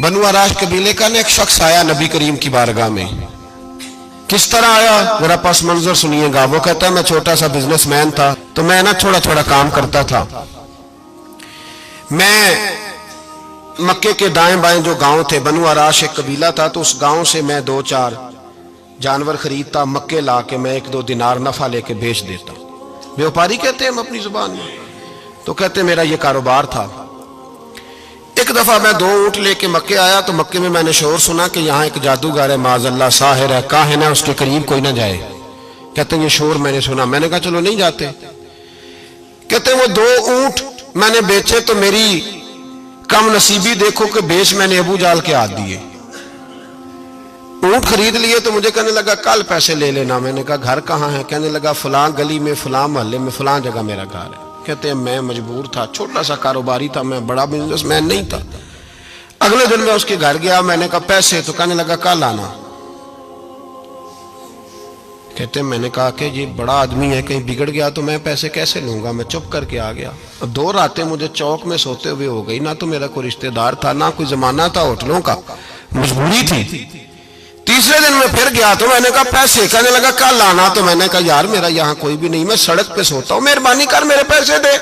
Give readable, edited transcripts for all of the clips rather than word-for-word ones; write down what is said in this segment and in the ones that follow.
बनु आराश कबीले का एक शख्स आया नबी करीम की बारगाह में। किस तरह आया जरा पस मंजर सुनिएगा। वो कहता है मैं छोटा सा बिजनेसमैन था, तो मैं ना थोड़ा थोड़ा काम करता था। मैं मक्के के दाएं बाएं जो गांव थे, बनु आराश एक कबीला था, तो उस गांव से मैं 2-4 जानवर खरीदता, मक्के ला के मैं 1-2 दिनार नफा लेके बेच देता। व्यापारी कहते हैं हम अपनी जुबान में। तो कहते मेरा ये कारोबार था। एक दफा मैं 2 ऊंट लेके मक्के आया, तो मक्के में मैंने शोर सुना कि यहाँ एक जादूगर है, माज़अल्लाह साहिर है, काहिन है, उसके करीब कोई ना जाए। कहते ये शोर मैंने सुना। मैंने कहा चलो नहीं जाते। कहते वो 2 ऊंट मैंने बेचे तो मेरी कम नसीबी देखो कि बेच मैंने अबू जाल के हाथ दिए। ऊंट खरीद लिए तो मुझे कहने लगा कल पैसे ले लेना। मैंने कहा घर कहाँ है? कहने लगा फलां गली में, फलां मोहल्ले में, फलां जगह मेरा घर है। कहते हैं मैं मजबूर था, छोटा सा कारोबारी था, मैं बड़ा बिजनेसमैन नहीं था। अगले दिन मैं उसके घर गया, मैंने कहा पैसे? तो कहने लगा कल आना। कहते मैंने कहा कि ये बड़ा आदमी है, कहीं बिगड़ गया तो मैं पैसे कैसे लूंगा? मैं चुप करके आ गया। 2 रातें मुझे चौक में सोते हुए हो गई। ना तो मेरा कोई रिश्तेदार था, ना कोई जमाना था होटलों का, मजबूरी थी। तीसरे दिन मैं फिर गया तो मैंने कहा पैसे? कहने लगा कल आना। तो मैंने कहा यार मेरा यहाँ कोई भी नहीं, मैं सड़क पे सोता हूँ, मेहरबानी कर मेरे पैसे दे।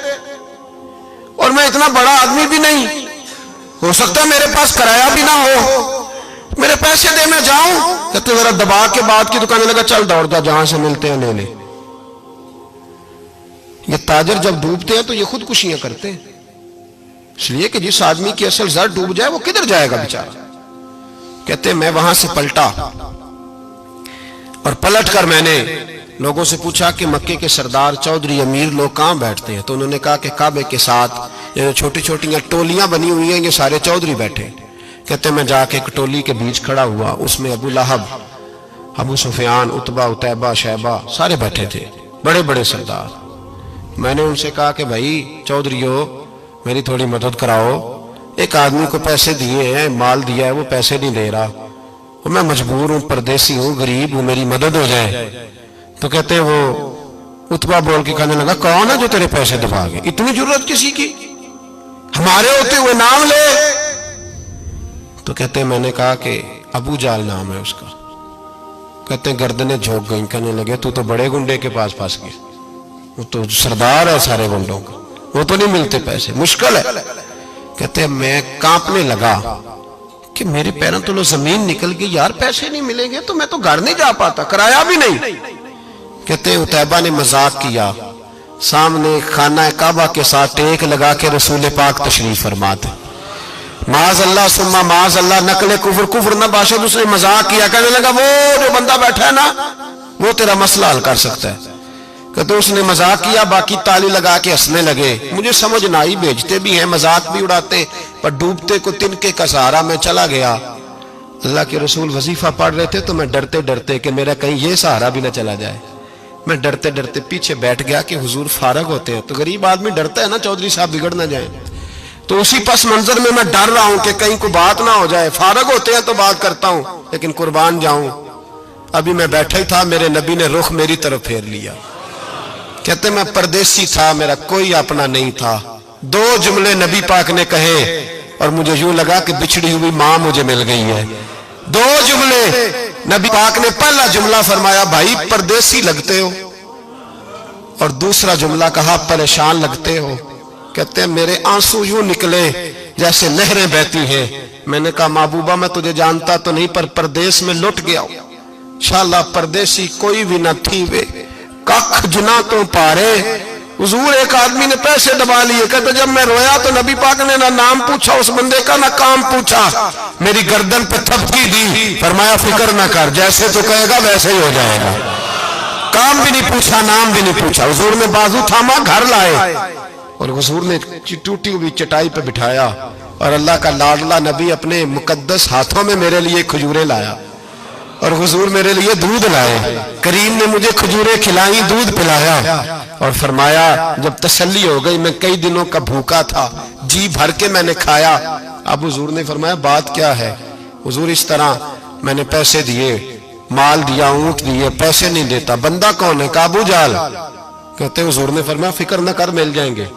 और मैं इतना बड़ा आदमी भी नहीं, हो सकता है मेरे पास किराया भी ना हो, मेरे पैसे दे मैं जाऊं। कहते जरा दबा के बात की। तो कहने लगा चल दौड़ जा, जहां से मिलते हैं ले ले। ये ताजर जब डूबते हैं तो ये खुदकुशियां करते हैं, इसलिए कि जिस आदमी की असल जड़ डूब जाए वो किधर जाएगा बेचारा। कहते मैं वहां से पलटा और पलट कर मैंने लोगों से पूछा कि मक्के के सरदार, चौधरी, अमीर लोग कहां बैठते हैं? तो उन्होंने कहा कि काबे के साथ ये छोटी छोटी टोलियां बनी हुई हैं, ये सारे चौधरी बैठे। कहते मैं जाके एक टोली के बीच खड़ा हुआ, उसमें अबू लहब, अबू सुफियान, उतबा, उतैबा, शैबा सारे बैठे थे, बड़े बड़े सरदार। मैंने उनसे कहा कि भाई चौधरीओ मेरी थोड़ी मदद कराओ, एक आदमी को पैसे दिए हैं, माल दिया है, वो पैसे नहीं दे रहा, और मैं मजबूर हूँ, परदेसी हूँ, गरीब हूँ, मेरी मदद हो जाए। तो कहते वो उतबा बोल के कहने लगा कौन है जो तेरे पैसे दबा गए? इतनी जरूरत किसी की? हमारे होते हुए नाम ले। तो कहते मैंने कहा कि अबू जाल नाम है उसका। कहते गर्दनें झोंक गई। कहने लगे तू तो बड़े गुंडे के पास फंस गया, वो तो सरदार है सारे गुंडों का, वो तो नहीं मिलते पैसे, मुश्किल है। कहते मैं कांपने लगा कि मेरे पैरों तो जमीन निकल गई, यार पैसे नहीं मिलेंगे तो मैं तो घर नहीं जा पाता, किराया भी नहीं। कहते उतैबा ने मजाक किया, सामने खाना काबा के साथ टेक लगा के रसूल पाक तशरीफ फरमाते, माज अल्लाह सुम्मा माज अल्लाह, नकले कुफर, कुफर न बाशद। उसने मजाक किया, कहने लगा वो जो बंदा बैठा है ना वो तेरा मसला हल कर सकता है। कहते उसने मजाक किया, बाकी ताली लगा के हंसने लगे। मुझे समझ ना आई, भेजते भी हैं, मजाक भी उड़ाते, पर डूबते को तिनके का सहारा में चला गया। अल्लाह के रसूल वजीफा पढ़ रहे थे तो मैं डरते डरते कि मेरा कहीं ये सहारा भी ना चला जाए, मैं डरते डरते पीछे बैठ गया कि हुजूर फारग होते हैं। तो गरीब आदमी डरता है ना चौधरी साहब बिगड़ ना जाए, तो उसी पस मंजर में मैं डर रहा हूं कि कहीं को बात ना हो जाए। फारग होते हैं तो बात करता हूं, लेकिन कुर्बान जाऊं। अभी मैं बैठा ही था, मेरे नबी ने रुख मेरी तरफ फेर लिया। कहते मैं परदेसी था, मेरा कोई अपना नहीं था। 2 जुमले नबी पाक ने कहे और मुझे यूं लगा कि बिछड़ी हुई मां मुझे मिल गई है। 2 जुमले नबी पाक ने, पहला जुमला फरमाया भाई परदेसी लगते हो, और दूसरा जुमला कहा परेशान लगते हो। कहते हैं मेरे आंसू यूं निकले जैसे नहरें बहती हैं। मैंने कहा महबूबा मैं तुझे जानता तो नहीं, पर परदेश में लुट गया हूं। शाला परदेसी कोई भी न थी वे, कख जुना तो पारे। हुजूर एक आदमी ने पैसे दबा लिए। कहते जब मैं रोया तो नबी पाक ने ना नाम पूछा उस बंदे का, ना काम पूछा, मेरी गर्दन पे थपकी दी, फरमाया फिक्र ना कर, जैसे तो कहेगा वैसे ही हो जाएगा। काम भी नहीं पूछा, नाम भी नहीं पूछा। हुजूर ने बाजू थामा, घर लाए, और हुजूर ने टूटी हुई चटाई पे बिठाया, और अल्लाह का लाडला नबी अपने मुकद्दस हाथों में मेरे लिए खजूरें लाया, और हुजूर मेरे लिए दूध लाए। करीम ने मुझे खजूरें खिलाई, दूध पिलाया, और फरमाया जब तसल्ली हो गई, मैं कई दिनों का भूखा था, जी भर के मैंने खाया। अब हुजूर ने फरमाया बात क्या है? हुजूर इस तरह मैंने पैसे दिए, माल दिया, ऊंट दिए, पैसे नहीं देता। बंदा कौन है? अबू जाल। कहते हुजूर ने फरमाया फिक्र न कर, मिल जाएंगे।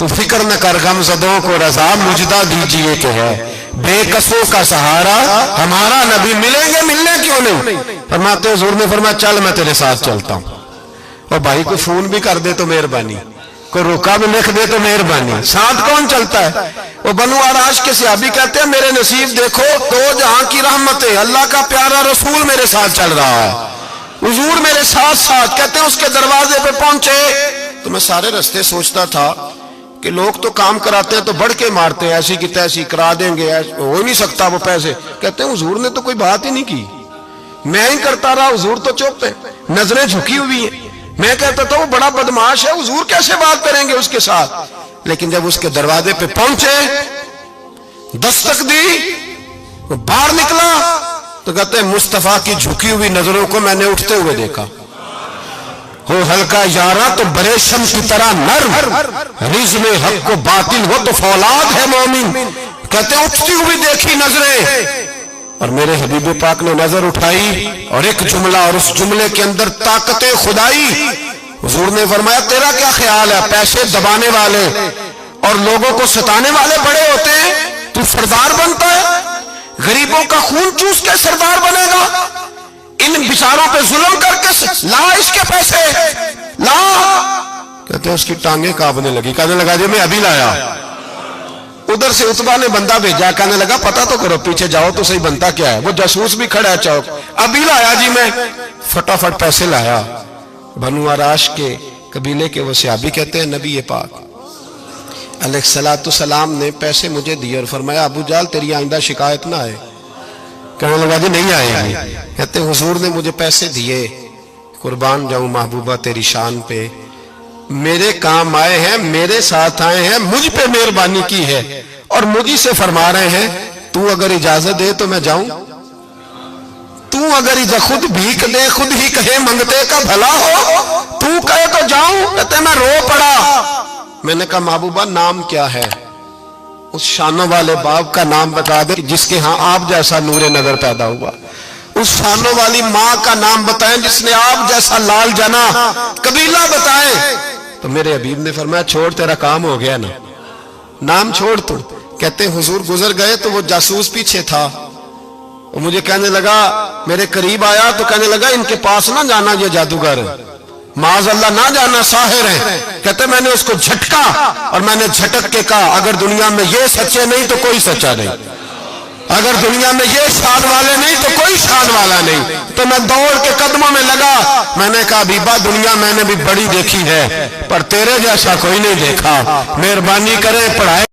तो फिक्र न कर, गमज़दों को रज़ा मुजदा दीजिए कि है। بے کسوں کا سہارا ہمارا نبی، ملیں گے ملنے کیوں نہیں؟ فرماتے حضور نے فرمایا چل میں تیرے ساتھ چلتا ہوں، اور بھائی کو فون بھی کر دے تو مہربانی، کوئی روکا بھی لکھ دے تو مہربانی، ساتھ کون چلتا ہے؟ وہ بنو آراش کے صحابی کہتے ہیں میرے نصیب دیکھو، دو جہاں کی رحمتیں، اللہ کا پیارا رسول میرے ساتھ چل رہا ہے، حضور میرے ساتھ ساتھ۔ کہتے ہیں اس کے دروازے پہ پہنچے تو میں سارے رستے سوچتا تھا کہ لوگ تو کام کراتے ہیں تو بڑھ کے مارتے ہیں، ایسی کی تیسی کرا دیں گے، ہو ہی نہیں سکتا وہ پیسے۔ کہتے ہیں حضور نے تو کوئی بات ہی نہیں کی، میں ہی کرتا رہا، حضور تو چپ ہے، نظریں جھکی ہوئی ہیں۔ میں کہتا تھا وہ بڑا بدماش ہے، حضور کیسے بات کریں گے اس کے ساتھ؟ لیکن جب اس کے دروازے پہ پہنچے، دستک دی، وہ باہر نکلا تو کہتے ہیں مصطفیٰ کی جھکی ہوئی نظروں کو میں نے اٹھتے ہوئے دیکھا۔ ہو ہلکا یارا تو بریشم کی طرح نرم، رزم حق کو باطل ہو تو فولاد ہے مومن۔ کہتے ہیں اٹھتی ہوئی دیکھی نظریں، اور میرے حبیب پاک نے نظر اٹھائی اور ایک جملہ، اور اس جملے کے اندر طاقت خدائی۔ حضور نے فرمایا تیرا کیا خیال ہے؟ پیسے دبانے والے اور لوگوں کو ستانے والے بڑے ہوتے ہیں، تو سردار بنتا ہے؟ غریبوں کا خون چوس کے سردار بنے گا؟ ان بیچاروں پہ ظلم کر کے لا اس کے پیسے لا۔ کہتے ہیں اس کی ٹانگیں کانپنے لگی، کہنے لگا جی میں ابھی لایا۔ ادھر سے عتبہ نے بندہ بھیجا، کہنے لگا پتہ تو کرو، پیچھے جاؤ تو صحیح بنتا کیا ہے۔ وہ جاسوس بھی کھڑا ہے چوک، ابھی لایا جی میں، فٹافٹ پیسے لایا۔ بنو آراش کے قبیلے کے وہ صحابی کہتے ہیں نبی پاک علیہ السلام نے پیسے مجھے دیے اور فرمایا ابو جال تیری آئندہ شکایت نہ آئے۔ کہنے لگا جی نہیں آئے گی۔ کہتے ہیں حضور نے مجھے پیسے دیے، قربان جاؤں محبوبہ تیری شان پہ، میرے کام آئے ہیں، میرے ساتھ آئے ہیں، مجھ پہ مہربانی کی ہے، اور مجھے سے فرما رہے ہیں تو اگر اجازت دے تو میں جاؤں، تو اگر خود بھیک دے، خود ہی کہے منگتے کا بھلا ہو، تو کہے تو جاؤں۔ کہتے ہیں میں رو پڑا۔ میں نے کہا محبوبہ نام کیا ہے؟ اس شانوں والے باپ کا نام بتا دے جس کے ہاں آپ جیسا نور نظر پیدا ہوا، اس شانوں والی ماں کا نام بتائیں جس نے آپ جیسا لال جنا، قبیلہ بتائیں۔ تو میرے حبیب نے فرمایا چھوڑ تیرا کام ہو گیا نا، نام چھوڑ تو۔ کہتے ہیں حضور گزر گئے تو وہ جاسوس پیچھے تھا، وہ مجھے کہنے لگا، میرے قریب آیا تو کہنے لگا ان کے پاس نہ جانا، یہ جادوگر معاذ اللہ نہ جانا، ساحر ہیں۔ کہتے میں نے اس کو جھٹکا اور میں نے جھٹک کے کہا اگر دنیا میں یہ سچے نہیں تو کوئی سچا نہیں، اگر دنیا میں یہ شان والے نہیں تو کوئی شان والا نہیں۔ تو میں دوڑ کے قدموں میں لگا، میں نے کہا حبیبہ دنیا میں نے بھی بڑی دیکھی ہے پر تیرے جیسا کوئی نہیں دیکھا، مہربانی کرے پڑھائے